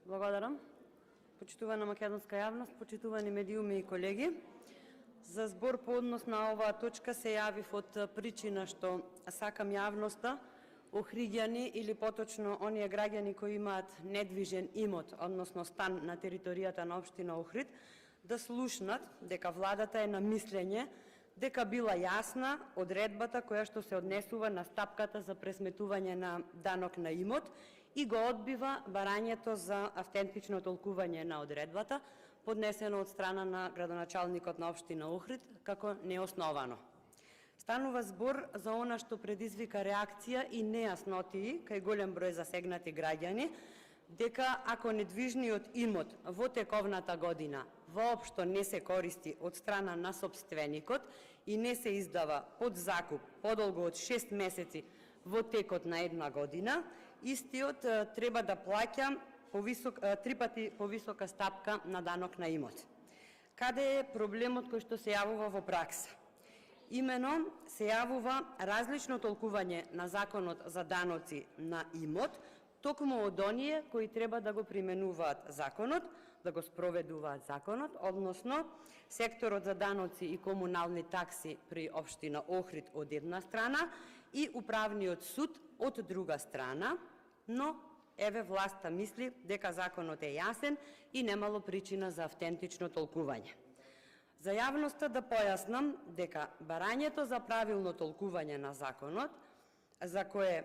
Благодарам. Почитувана македонска јавност, почитувани медиуми и колеги, за збор по однос на оваа точка се јавив од причина што сакам јавноста, охриѓани или поточно оние граѓани кои имаат недвижен имот, односно стан на територијата на општина Охрид, да слушнат дека владата е на мислење дека била јасна одредбата која што се однесува на стапката за пресметување на данок на имот и го одбива барањето за автентично толкување на одредбата, поднесено од страна на градоначалникот на општина Охрид како неосновано. Станува збор за она што предизвика реакција и нејаснотии кај голем број засегнати граѓани, дека ако недвижниот имот во тековната година воопшто не се користи од страна на собственикот и не се издава под закуп подолго од 6 месеци во текот на една година, истиот треба да плаќа 3 пати повисока стапка на данок на имот. Каде е проблемот кој што се јавува во пракса? Имено се јавува различно толкување на Законот за даноци на имот, токму од оние кои треба да го применуваат законот, да го спроведуваат законот, односно секторот за даноци и комунални такси при општина Охрид од една страна и управниот суд од друга страна, но еве власта мисли дека законот е јасен и немало причина за автентично толкување. За јавноста да појаснам дека барањето за правилно толкување на законот, за кое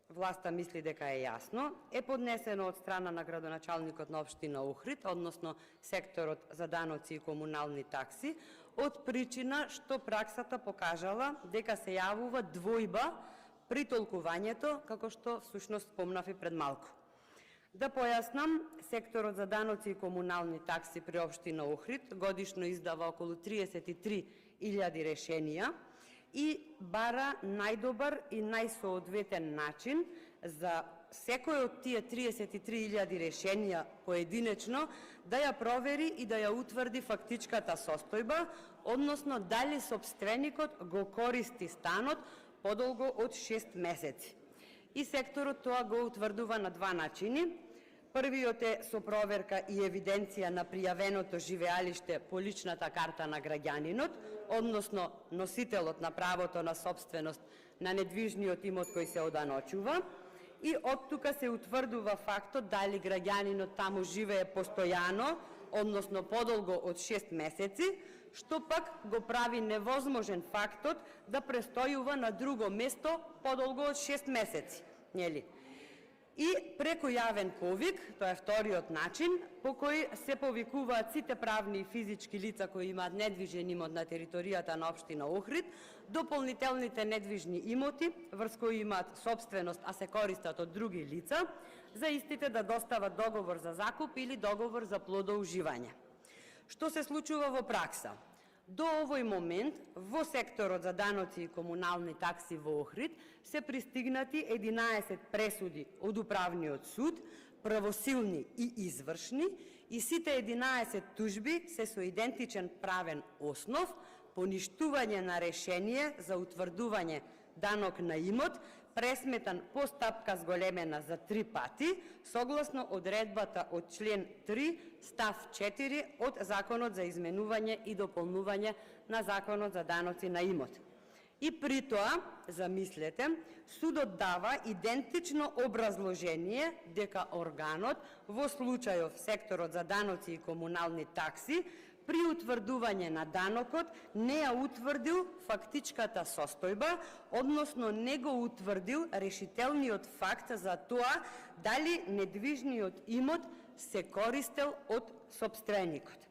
власта мисли дека е јасно, е поднесено од страна на градоначалникот на општина Охрид, односно секторот за даноци и комунални такси, од причина што праксата покажала дека се јавува двојба при толкувањето, како што всушност спомнав и пред малку. Да појаснам, секторот за даноци и комунални такси при општина Охрид годишно издава околу 33.000 решенија и бара најдобар и најсоодветен начин за секој од тие 33.000 решенија поединечно да ја провери и да ја утврди фактичката состојба, односно дали собственикот го користи станот подолго од 6 месеци. И секторот тоа го утврдува на два начини. Првиот е со проверка и евиденција на пријавеното живеалиште по личната карта на граѓанинот, односно носителот на правото на собственост на недвижниот имот кој се оданочува, и од тука се утврдува фактот дали граѓанинот таму живее постојано, односно подолго од 6 месеци, што пак го прави невозможен фактот да престојува на друго место подолго од 6 месеци, нели? И преку јавен повик, тоа е вториот начин, по кој се повикуваат сите правни и физички лица кои имаат недвижен имот на територијата на општина Охрид, дополнителните недвижни имоти врз кои имаат собственост, а се користат од други лица, за истите да достават договор за закуп или договор за плодоуживање. Што се случува во пракса? До овој момент во секторот за даноци и комунални такси во Охрид се пристигнати 11 пресуди од управниот суд, правосилни и извршни, и сите 11 тужби се со идентичен правен основ, поништување на решение за утврдување данок на имот, пресметан по стапка зголемена за 3 пати, согласно одредбата од член 3, став 4 од Законот за изменување и дополнување на Законот за даноци на имот. И при тоа, замислете, судот дава идентично образложение дека органот, во случајов секторот за даноци и комунални такси, при утврдување на данокот не ја утврдил фактичката состојба, односно не го утврдил решителниот факт за тоа дали недвижниот имот се користел од собственикот.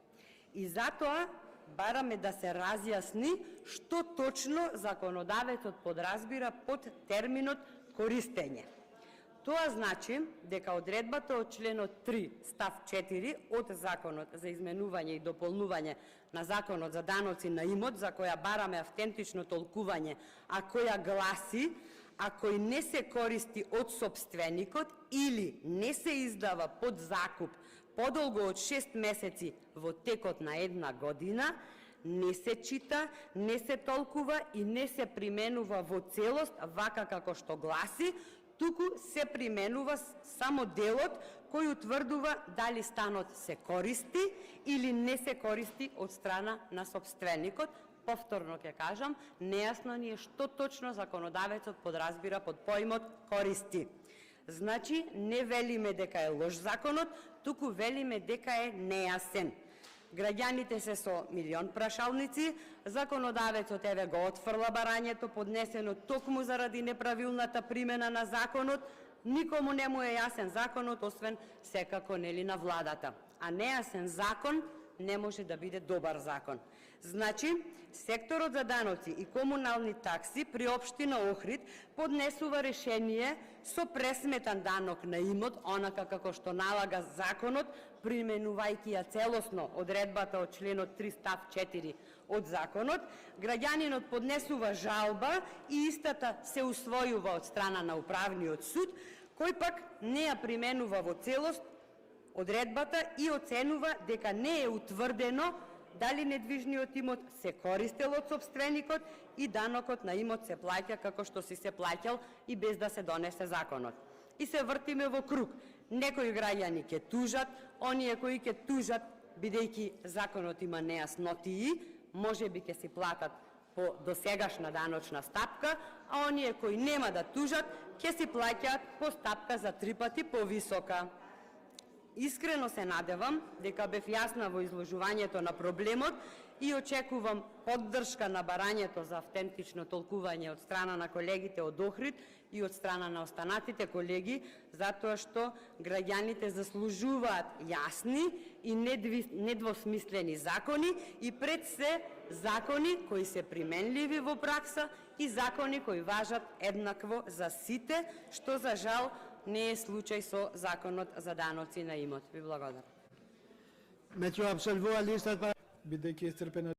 И затоа бараме да се разјасни што точно законодавецот подразбира под терминот користење. Тоа значи дека одредбата од членот 3, став 4 од Законот за изменување и дополнување на Законот за даноци на имот, за која бараме автентично толкување, а која гласи: ако и не се користи од собственикот или не се издава под закуп подолго од 6 месеци во текот на една година, не се чита, не се толкува и не се применува во целост вака како што гласи, туку се применува само делот кој утврдува дали станот се користи или не се користи од страна на сопственикот. Повторно ќе кажам, нејасно ни е што точно законодавецот подразбира под поимот користи. Значи, не велиме дека е лош законот, туку велиме дека е нејасен. Граѓаните се со милион прашалници, законодавецот еве го отфрла барањето поднесено токму заради неправилната примена на законот, никому не му е јасен законот, освен секако нели на владата. А нејасен закон не може да биде добар закон. Значи, секторот за даноци и комунални такси при општина Охрид поднесува решение со пресметан данок на имот, онака како што налага законот, применувајќи ја целосно одредбата од членот 3 став 4 од законот. Граѓанинот поднесува жалба и истата се усвојува од страна на управниот суд, кој пак не ја применува во целост одредбата и оценува дека не е утврдено дали недвижниот имот се користел од сопственикот и данокот на имот се плаќа како што си се плаќал и без да се донесе законот. И се вртиме во круг. Некои граѓани ќе тужат, оние кои ќе тужат, бидејќи законот има нејаснотии, можеби ќе си платат по досегашна даночна стапка, а оние кои нема да тужат, ќе си плаќаат по стапка за 3 пати повисока. Искрено се надевам дека бев јасна во изложувањето на проблемот и очекувам поддршка на барањето за автентично толкување од страна на колегите од Охрид и од страна на останатите колеги, затоа што граѓаните заслужуваат јасни и недвосмислени закони и пред се закони кои се применливи во пракса и закони кои важат еднакво за сите, што за жал не е случај со законот за даноци на имот. Ви благодарам. Меѓу апсолвува листата, бидејќи е исцрпена